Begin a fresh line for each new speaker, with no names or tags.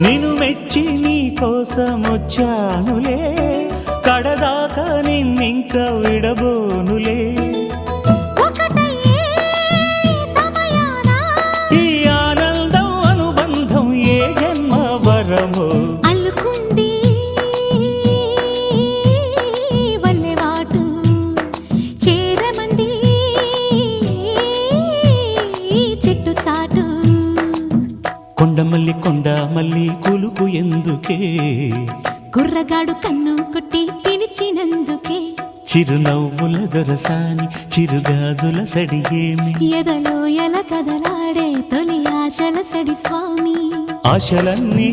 నిన్ను మెచ్చి నీ కోసం వచ్చానులే, కడదాకా నిన్నింక విడబోనులే. ఈ ఆనందం అనుబంధం ఏ జన్మ వరమో
అల్లుకుంది వల్లెవాటు చేరమంది చెట్టు చాటు.
కొండమల్లి కొండమల్లి కులుకు ఎందుకే,
కుర్రగాడు కన్ను కొట్టి పిలిచినందుకే.
చిరునవ్వుల దొరసాని చిరుగాజుల సడిగేమి,
ఎదలో ఎల కదలాడే తొలి ఆశల సడి స్వామి.
ఆశలన్నీ